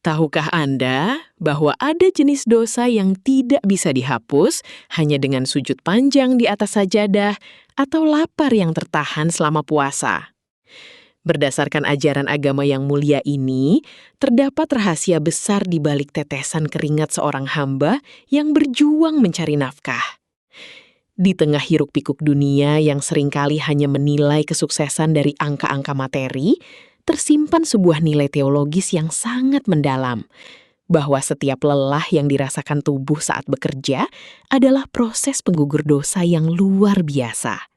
Tahukah Anda bahwa ada jenis dosa yang tidak bisa dihapus hanya dengan sujud panjang di atas sajadah atau lapar yang tertahan selama puasa? Berdasarkan ajaran agama yang mulia ini, terdapat rahasia besar di balik tetesan keringat seorang hamba yang berjuang mencari nafkah. Di tengah hiruk-pikuk dunia yang seringkali hanya menilai kesuksesan dari angka-angka materi, tersimpan sebuah nilai teologis yang sangat mendalam, bahwa setiap lelah yang dirasakan tubuh saat bekerja adalah proses penggugur dosa yang luar biasa.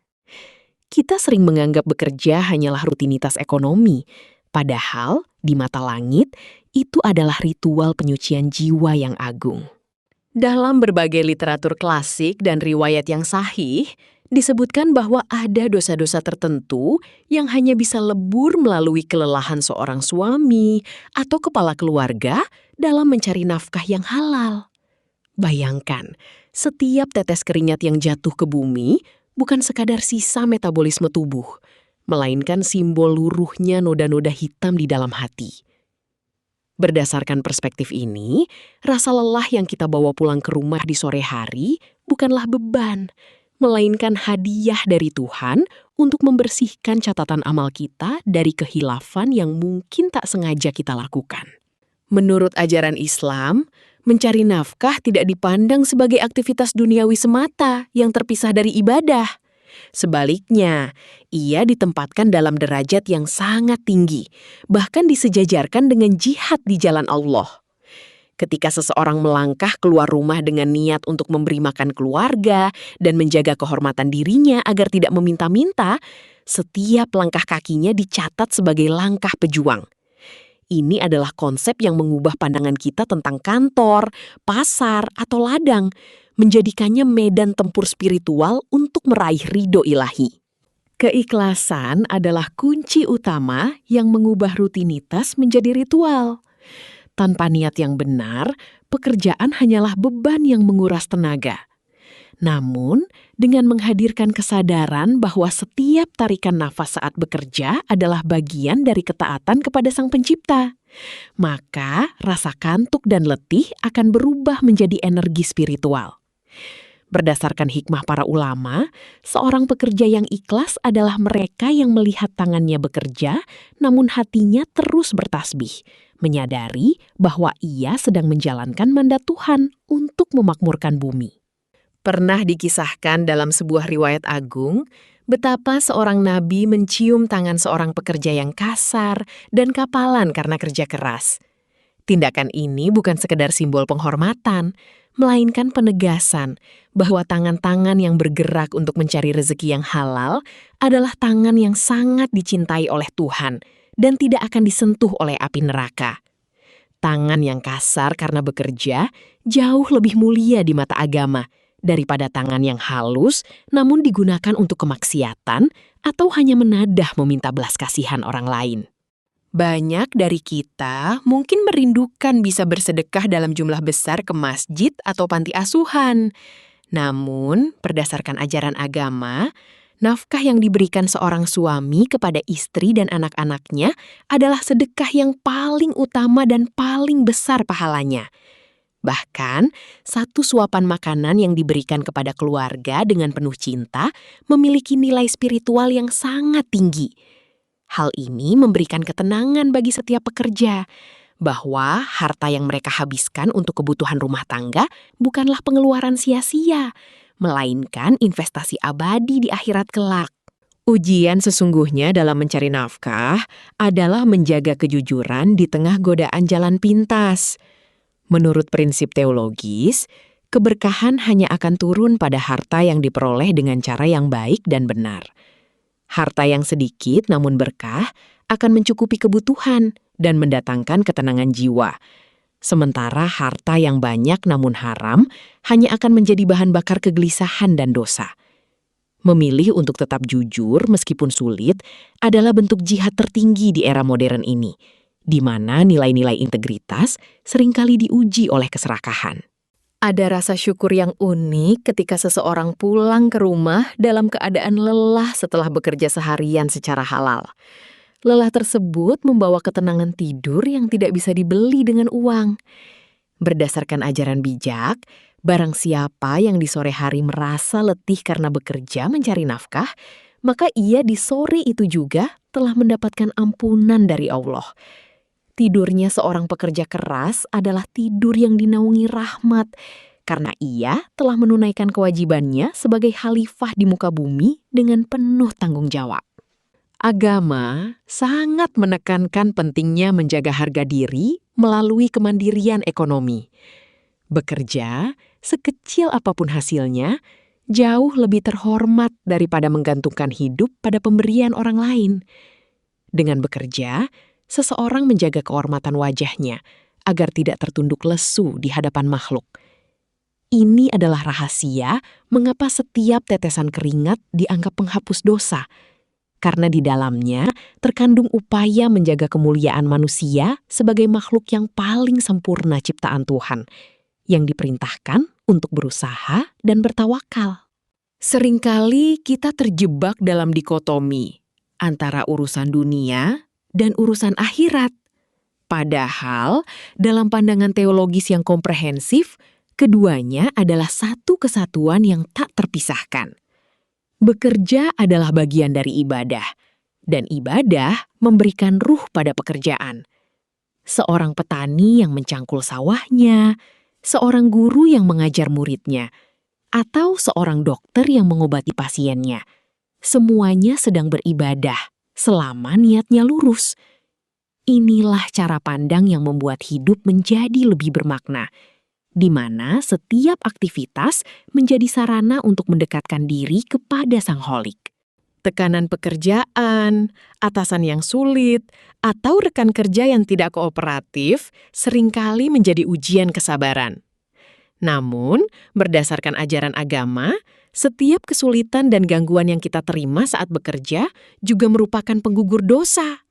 Kita sering menganggap bekerja hanyalah rutinitas ekonomi, padahal di mata langit itu adalah ritual penyucian jiwa yang agung. Dalam berbagai literatur klasik dan riwayat yang sahih, disebutkan bahwa ada dosa-dosa tertentu yang hanya bisa lebur melalui kelelahan seorang suami atau kepala keluarga dalam mencari nafkah yang halal. Bayangkan, setiap tetes keringat yang jatuh ke bumi bukan sekadar sisa metabolisme tubuh, melainkan simbol luruhnya noda-noda hitam di dalam hati. Berdasarkan perspektif ini, rasa lelah yang kita bawa pulang ke rumah di sore hari bukanlah beban, melainkan hadiah dari Tuhan untuk membersihkan catatan amal kita dari kehilafan yang mungkin tak sengaja kita lakukan. Menurut ajaran Islam, mencari nafkah tidak dipandang sebagai aktivitas duniawi semata yang terpisah dari ibadah. Sebaliknya, ia ditempatkan dalam derajat yang sangat tinggi, bahkan disejajarkan dengan jihad di jalan Allah. Ketika seseorang melangkah keluar rumah dengan niat untuk memberi makan keluarga dan menjaga kehormatan dirinya agar tidak meminta-minta, setiap langkah kakinya dicatat sebagai langkah pejuang. Ini adalah konsep yang mengubah pandangan kita tentang kantor, pasar, atau ladang, menjadikannya medan tempur spiritual untuk meraih ridho ilahi. Keikhlasan adalah kunci utama yang mengubah rutinitas menjadi ritual. Tanpa niat yang benar, pekerjaan hanyalah beban yang menguras tenaga. Namun, dengan menghadirkan kesadaran bahwa setiap tarikan nafas saat bekerja adalah bagian dari ketaatan kepada Sang Pencipta, maka rasa kantuk dan letih akan berubah menjadi energi spiritual. Berdasarkan hikmah para ulama, seorang pekerja yang ikhlas adalah mereka yang melihat tangannya bekerja, namun hatinya terus bertasbih, menyadari bahwa ia sedang menjalankan mandat Tuhan untuk memakmurkan bumi. Pernah dikisahkan dalam sebuah riwayat agung, betapa seorang nabi mencium tangan seorang pekerja yang kasar dan kapalan karena kerja keras. Tindakan ini bukan sekedar simbol penghormatan, melainkan penegasan bahwa tangan-tangan yang bergerak untuk mencari rezeki yang halal adalah tangan yang sangat dicintai oleh Tuhan dan tidak akan disentuh oleh api neraka. Tangan yang kasar karena bekerja jauh lebih mulia di mata agama daripada tangan yang halus namun digunakan untuk kemaksiatan atau hanya menadah meminta belas kasihan orang lain. Banyak dari kita mungkin merindukan bisa bersedekah dalam jumlah besar ke masjid atau panti asuhan. Namun, berdasarkan ajaran agama, nafkah yang diberikan seorang suami kepada istri dan anak-anaknya adalah sedekah yang paling utama dan paling besar pahalanya. Bahkan, satu suapan makanan yang diberikan kepada keluarga dengan penuh cinta memiliki nilai spiritual yang sangat tinggi. Hal ini memberikan ketenangan bagi setiap pekerja, bahwa harta yang mereka habiskan untuk kebutuhan rumah tangga bukanlah pengeluaran sia-sia, melainkan investasi abadi di akhirat kelak. Ujian sesungguhnya dalam mencari nafkah adalah menjaga kejujuran di tengah godaan jalan pintas. Menurut prinsip teologis, keberkahan hanya akan turun pada harta yang diperoleh dengan cara yang baik dan benar. Harta yang sedikit namun berkah akan mencukupi kebutuhan dan mendatangkan ketenangan jiwa. Sementara harta yang banyak namun haram hanya akan menjadi bahan bakar kegelisahan dan dosa. Memilih untuk tetap jujur meskipun sulit adalah bentuk jihad tertinggi di era modern ini, di mana nilai-nilai integritas seringkali diuji oleh keserakahan. Ada rasa syukur yang unik ketika seseorang pulang ke rumah dalam keadaan lelah setelah bekerja seharian secara halal. Lelah tersebut membawa ketenangan tidur yang tidak bisa dibeli dengan uang. Berdasarkan ajaran bijak, barang siapa yang di sore hari merasa letih karena bekerja mencari nafkah, maka ia di sore itu juga telah mendapatkan ampunan dari Allah. Tidurnya seorang pekerja keras adalah tidur yang dinaungi rahmat, karena ia telah menunaikan kewajibannya sebagai khalifah di muka bumi dengan penuh tanggung jawab. Agama sangat menekankan pentingnya menjaga harga diri melalui kemandirian ekonomi. Bekerja, sekecil apapun hasilnya, jauh lebih terhormat daripada menggantungkan hidup pada pemberian orang lain. Dengan bekerja, seseorang menjaga kehormatan wajahnya agar tidak tertunduk lesu di hadapan makhluk. Ini adalah rahasia mengapa setiap tetesan keringat dianggap penghapus dosa, karena di dalamnya terkandung upaya menjaga kemuliaan manusia sebagai makhluk yang paling sempurna ciptaan Tuhan, yang diperintahkan untuk berusaha dan bertawakal. Seringkali kita terjebak dalam dikotomi antara urusan dunia dan urusan akhirat. Padahal, dalam pandangan teologis yang komprehensif, keduanya adalah satu kesatuan yang tak terpisahkan. Bekerja adalah bagian dari ibadah, dan ibadah memberikan ruh pada pekerjaan. Seorang petani yang mencangkul sawahnya, seorang guru yang mengajar muridnya, atau seorang dokter yang mengobati pasiennya. Semuanya sedang beribadah, selama niatnya lurus. Inilah cara pandang yang membuat hidup menjadi lebih bermakna, di mana setiap aktivitas menjadi sarana untuk mendekatkan diri kepada Sang Holik. Tekanan pekerjaan, atasan yang sulit, atau rekan kerja yang tidak kooperatif seringkali menjadi ujian kesabaran. Namun, berdasarkan ajaran agama, setiap kesulitan dan gangguan yang kita terima saat bekerja juga merupakan penggugur dosa.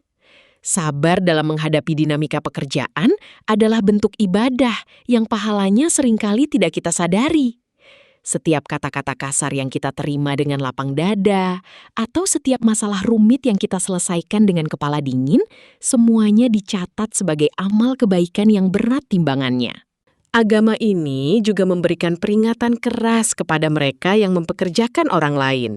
Sabar dalam menghadapi dinamika pekerjaan adalah bentuk ibadah yang pahalanya seringkali tidak kita sadari. Setiap kata-kata kasar yang kita terima dengan lapang dada, atau setiap masalah rumit yang kita selesaikan dengan kepala dingin, semuanya dicatat sebagai amal kebaikan yang berat timbangannya. Agama ini juga memberikan peringatan keras kepada mereka yang mempekerjakan orang lain.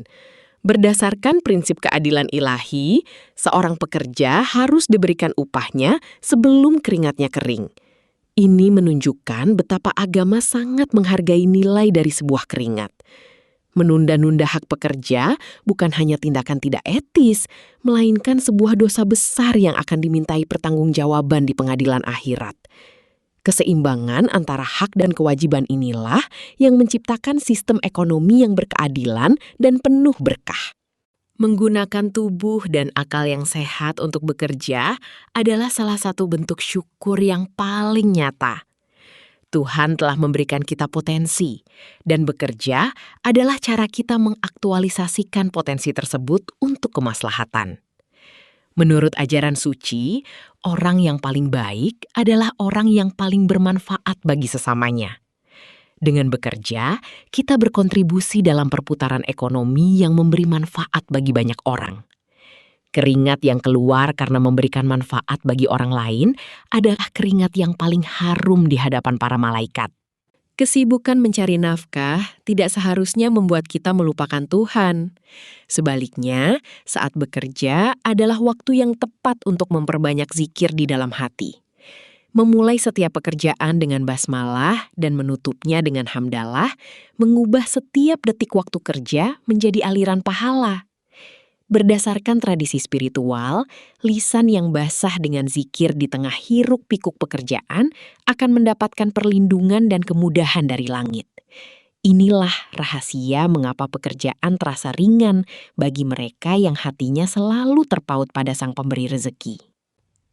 Berdasarkan prinsip keadilan ilahi, seorang pekerja harus diberikan upahnya sebelum keringatnya kering. Ini menunjukkan betapa agama sangat menghargai nilai dari sebuah keringat. Menunda-nunda hak pekerja bukan hanya tindakan tidak etis, melainkan sebuah dosa besar yang akan dimintai pertanggungjawaban di pengadilan akhirat. Keseimbangan antara hak dan kewajiban inilah yang menciptakan sistem ekonomi yang berkeadilan dan penuh berkah. Menggunakan tubuh dan akal yang sehat untuk bekerja adalah salah satu bentuk syukur yang paling nyata. Tuhan telah memberikan kita potensi, dan bekerja adalah cara kita mengaktualisasikan potensi tersebut untuk kemaslahatan. Menurut ajaran suci, orang yang paling baik adalah orang yang paling bermanfaat bagi sesamanya. Dengan bekerja, kita berkontribusi dalam perputaran ekonomi yang memberi manfaat bagi banyak orang. Keringat yang keluar karena memberikan manfaat bagi orang lain adalah keringat yang paling harum di hadapan para malaikat. Kesibukan mencari nafkah tidak seharusnya membuat kita melupakan Tuhan. Sebaliknya, saat bekerja adalah waktu yang tepat untuk memperbanyak zikir di dalam hati. Memulai setiap pekerjaan dengan basmalah dan menutupnya dengan hamdalah, mengubah setiap detik waktu kerja menjadi aliran pahala. Berdasarkan tradisi spiritual, lisan yang basah dengan zikir di tengah hiruk-pikuk pekerjaan akan mendapatkan perlindungan dan kemudahan dari langit. Inilah rahasia mengapa pekerjaan terasa ringan bagi mereka yang hatinya selalu terpaut pada Sang Pemberi rezeki.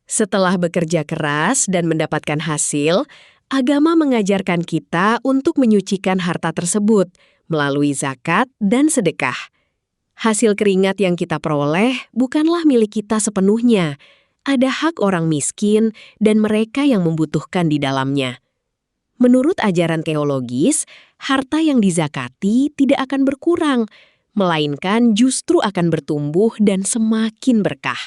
Setelah bekerja keras dan mendapatkan hasil, agama mengajarkan kita untuk menyucikan harta tersebut melalui zakat dan sedekah. Hasil keringat yang kita peroleh bukanlah milik kita sepenuhnya. Ada hak orang miskin dan mereka yang membutuhkan di dalamnya. Menurut ajaran teologis, harta yang dizakati tidak akan berkurang, melainkan justru akan bertumbuh dan semakin berkah.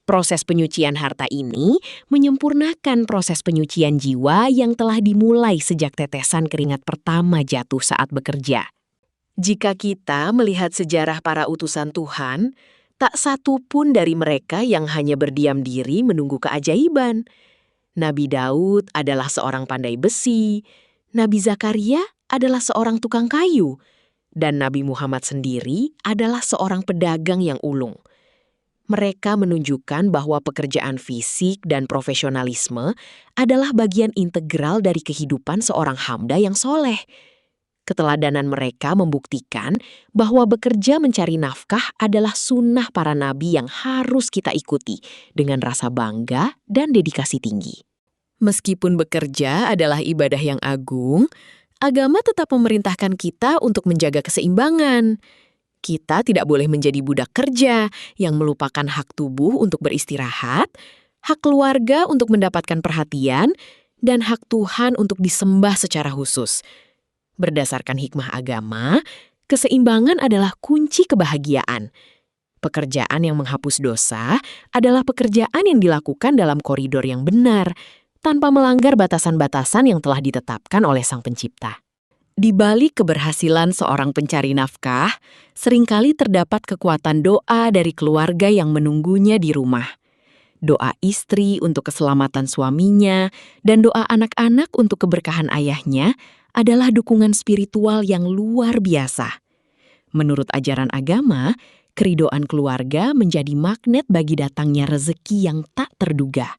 Proses penyucian harta ini menyempurnakan proses penyucian jiwa yang telah dimulai sejak tetesan keringat pertama jatuh saat bekerja. Jika kita melihat sejarah para utusan Tuhan, tak satu pun dari mereka yang hanya berdiam diri menunggu keajaiban. Nabi Daud adalah seorang pandai besi, Nabi Zakaria adalah seorang tukang kayu, dan Nabi Muhammad sendiri adalah seorang pedagang yang ulung. Mereka menunjukkan bahwa pekerjaan fisik dan profesionalisme adalah bagian integral dari kehidupan seorang hamba yang soleh. Keteladanan mereka membuktikan bahwa bekerja mencari nafkah adalah sunnah para nabi yang harus kita ikuti dengan rasa bangga dan dedikasi tinggi. Meskipun bekerja adalah ibadah yang agung, agama tetap memerintahkan kita untuk menjaga keseimbangan. Kita tidak boleh menjadi budak kerja yang melupakan hak tubuh untuk beristirahat, hak keluarga untuk mendapatkan perhatian, dan hak Tuhan untuk disembah secara khusus. Berdasarkan hikmah agama, keseimbangan adalah kunci kebahagiaan. Pekerjaan yang menghapus dosa adalah pekerjaan yang dilakukan dalam koridor yang benar, tanpa melanggar batasan-batasan yang telah ditetapkan oleh Sang Pencipta. Di balik keberhasilan seorang pencari nafkah, seringkali terdapat kekuatan doa dari keluarga yang menunggunya di rumah. Doa istri untuk keselamatan suaminya, dan doa anak-anak untuk keberkahan ayahnya adalah dukungan spiritual yang luar biasa. Menurut ajaran agama, keridoan keluarga menjadi magnet bagi datangnya rezeki yang tak terduga.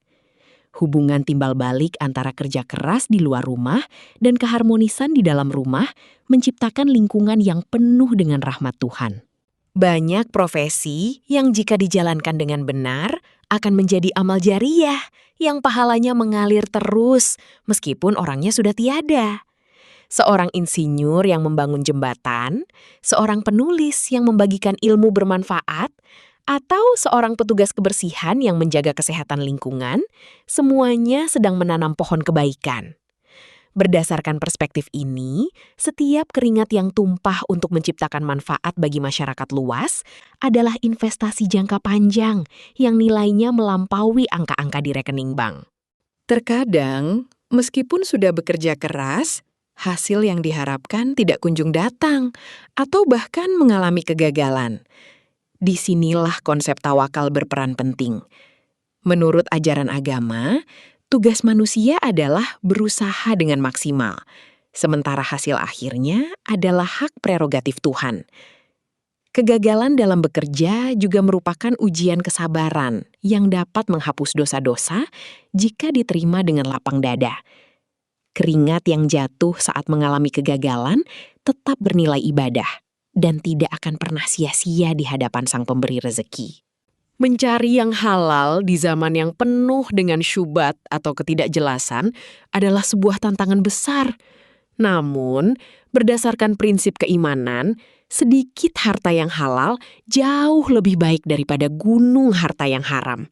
Hubungan timbal balik antara kerja keras di luar rumah dan keharmonisan di dalam rumah menciptakan lingkungan yang penuh dengan rahmat Tuhan. Banyak profesi yang jika dijalankan dengan benar akan menjadi amal jariyah yang pahalanya mengalir terus meskipun orangnya sudah tiada. Seorang insinyur yang membangun jembatan, seorang penulis yang membagikan ilmu bermanfaat, atau seorang petugas kebersihan yang menjaga kesehatan lingkungan, semuanya sedang menanam pohon kebaikan. Berdasarkan perspektif ini, setiap keringat yang tumpah untuk menciptakan manfaat bagi masyarakat luas adalah investasi jangka panjang yang nilainya melampaui angka-angka di rekening bank. Terkadang, meskipun sudah bekerja keras, hasil yang diharapkan tidak kunjung datang atau bahkan mengalami kegagalan. Disinilah konsep tawakal berperan penting. Menurut ajaran agama, tugas manusia adalah berusaha dengan maksimal, sementara hasil akhirnya adalah hak prerogatif Tuhan. Kegagalan dalam bekerja juga merupakan ujian kesabaran yang dapat menghapus dosa-dosa jika diterima dengan lapang dada. Keringat yang jatuh saat mengalami kegagalan tetap bernilai ibadah dan tidak akan pernah sia-sia di hadapan Sang Pemberi rezeki. Mencari yang halal di zaman yang penuh dengan syubhat atau ketidakjelasan adalah sebuah tantangan besar. Namun, berdasarkan prinsip keimanan, sedikit harta yang halal jauh lebih baik daripada gunung harta yang haram.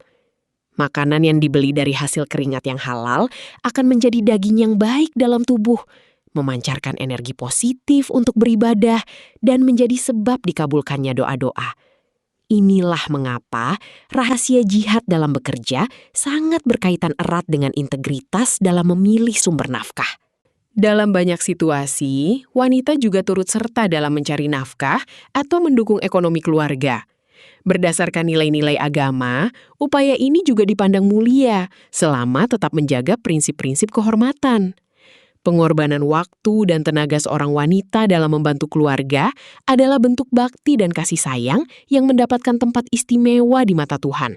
Makanan yang dibeli dari hasil keringat yang halal akan menjadi daging yang baik dalam tubuh, memancarkan energi positif untuk beribadah, dan menjadi sebab dikabulkannya doa-doa. Inilah mengapa rahasia jihad dalam bekerja sangat berkaitan erat dengan integritas dalam memilih sumber nafkah. Dalam banyak situasi, wanita juga turut serta dalam mencari nafkah atau mendukung ekonomi keluarga. Berdasarkan nilai-nilai agama, upaya ini juga dipandang mulia selama tetap menjaga prinsip-prinsip kehormatan. Pengorbanan waktu dan tenaga seorang wanita dalam membantu keluarga adalah bentuk bakti dan kasih sayang yang mendapatkan tempat istimewa di mata Tuhan.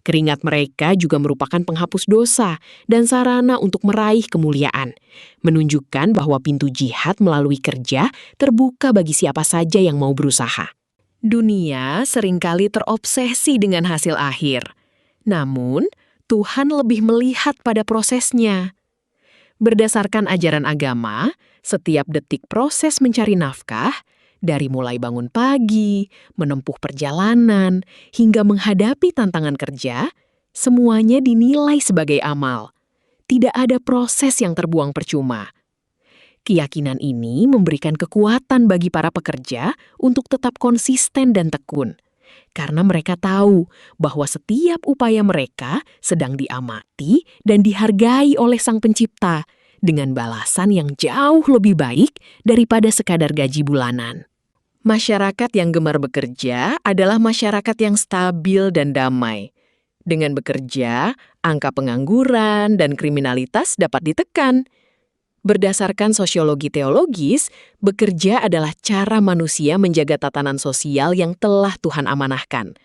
Keringat mereka juga merupakan penghapus dosa dan sarana untuk meraih kemuliaan, menunjukkan bahwa pintu jihad melalui kerja terbuka bagi siapa saja yang mau berusaha. Dunia seringkali terobsesi dengan hasil akhir. Namun, Tuhan lebih melihat pada prosesnya. Berdasarkan ajaran agama, setiap detik proses mencari nafkah, dari mulai bangun pagi, menempuh perjalanan, hingga menghadapi tantangan kerja, semuanya dinilai sebagai amal. Tidak ada proses yang terbuang percuma. Keyakinan ini memberikan kekuatan bagi para pekerja untuk tetap konsisten dan tekun. karena mereka tahu bahwa setiap upaya mereka sedang diamati dan dihargai oleh Sang Pencipta dengan balasan yang jauh lebih baik daripada sekadar gaji bulanan. Masyarakat yang gemar bekerja adalah masyarakat yang stabil dan damai. Dengan bekerja, angka pengangguran dan kriminalitas dapat ditekan. Berdasarkan sosiologi teologis, bekerja adalah cara manusia menjaga tatanan sosial yang telah Tuhan amanahkan.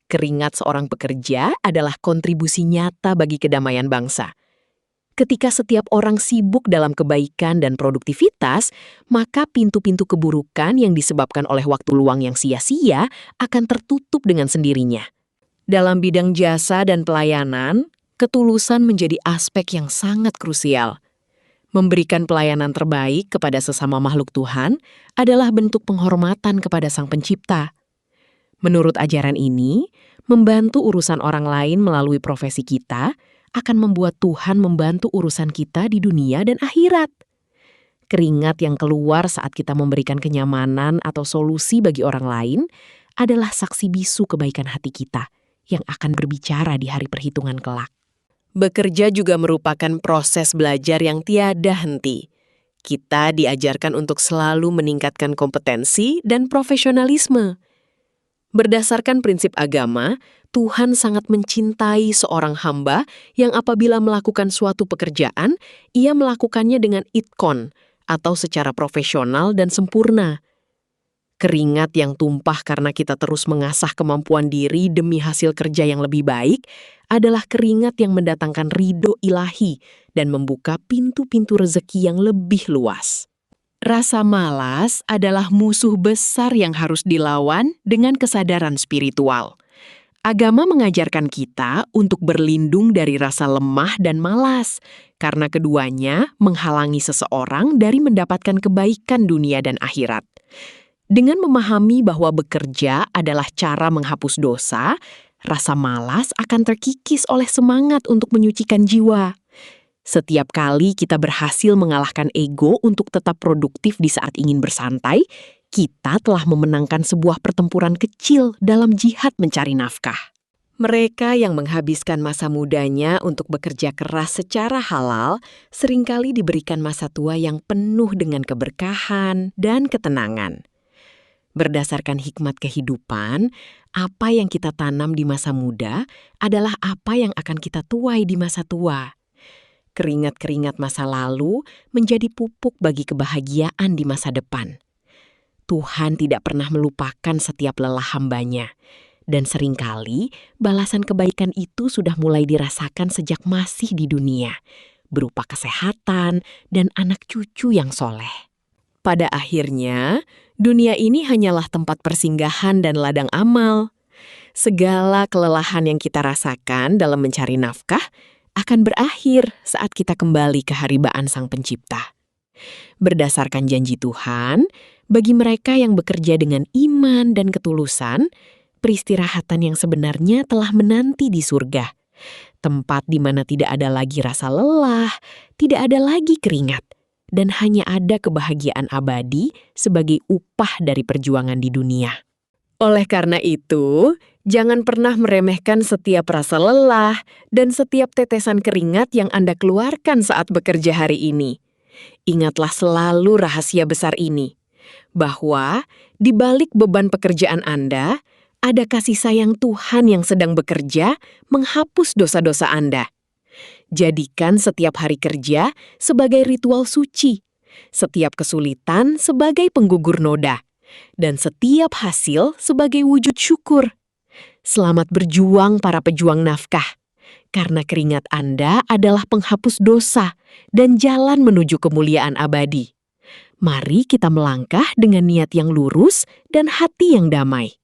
Keringat seorang pekerja adalah kontribusi nyata bagi kedamaian bangsa. Ketika setiap orang sibuk dalam kebaikan dan produktivitas, maka pintu-pintu keburukan yang disebabkan oleh waktu luang yang sia-sia akan tertutup dengan sendirinya. Dalam bidang jasa dan pelayanan, ketulusan menjadi aspek yang sangat krusial. Memberikan pelayanan terbaik kepada sesama makhluk Tuhan adalah bentuk penghormatan kepada Sang Pencipta. Menurut ajaran ini, membantu urusan orang lain melalui profesi kita akan membuat Tuhan membantu urusan kita di dunia dan akhirat. Keringat yang keluar saat kita memberikan kenyamanan atau solusi bagi orang lain adalah saksi bisu kebaikan hati kita yang akan berbicara di hari perhitungan kelak. Bekerja juga merupakan proses belajar yang tiada henti. Kita diajarkan untuk selalu meningkatkan kompetensi dan profesionalisme. Berdasarkan prinsip agama, Tuhan sangat mencintai seorang hamba yang apabila melakukan suatu pekerjaan, ia melakukannya dengan itkon atau secara profesional dan sempurna. Keringat yang tumpah karena kita terus mengasah kemampuan diri demi hasil kerja yang lebih baik adalah keringat yang mendatangkan ridho ilahi dan membuka pintu-pintu rezeki yang lebih luas. Rasa malas adalah musuh besar yang harus dilawan dengan kesadaran spiritual. Agama mengajarkan kita untuk berlindung dari rasa lemah dan malas, karena keduanya menghalangi seseorang dari mendapatkan kebaikan dunia dan akhirat. Dengan memahami bahwa bekerja adalah cara menghapus dosa, rasa malas akan terkikis oleh semangat untuk menyucikan jiwa. Setiap kali kita berhasil mengalahkan ego untuk tetap produktif di saat ingin bersantai, kita telah memenangkan sebuah pertempuran kecil dalam jihad mencari nafkah. Mereka yang menghabiskan masa mudanya untuk bekerja keras secara halal seringkali diberikan masa tua yang penuh dengan keberkahan dan ketenangan. Berdasarkan hikmat kehidupan, apa yang kita tanam di masa muda adalah apa yang akan kita tuai di masa tua. Keringat-keringat masa lalu menjadi pupuk bagi kebahagiaan di masa depan. Tuhan tidak pernah melupakan setiap lelah hamba-Nya, dan seringkali balasan kebaikan itu sudah mulai dirasakan sejak masih di dunia, berupa kesehatan dan anak cucu yang soleh. Pada akhirnya, dunia ini hanyalah tempat persinggahan dan ladang amal. Segala kelelahan yang kita rasakan dalam mencari nafkah akan berakhir saat kita kembali ke haribaan Sang Pencipta. Berdasarkan janji Tuhan, bagi mereka yang bekerja dengan iman dan ketulusan, peristirahatan yang sebenarnya telah menanti di surga. Tempat di mana tidak ada lagi rasa lelah, tidak ada lagi keringat, dan hanya ada kebahagiaan abadi sebagai upah dari perjuangan di dunia. Oleh karena itu, jangan pernah meremehkan setiap rasa lelah dan setiap tetesan keringat yang Anda keluarkan saat bekerja hari ini. Ingatlah selalu rahasia besar ini, bahwa di balik beban pekerjaan Anda, ada kasih sayang Tuhan yang sedang bekerja menghapus dosa-dosa Anda. Jadikan setiap hari kerja sebagai ritual suci, setiap kesulitan sebagai penggugur noda, dan setiap hasil sebagai wujud syukur. Selamat berjuang para pejuang nafkah, karena keringat Anda adalah penghapus dosa dan jalan menuju kemuliaan abadi. Mari kita melangkah dengan niat yang lurus dan hati yang damai.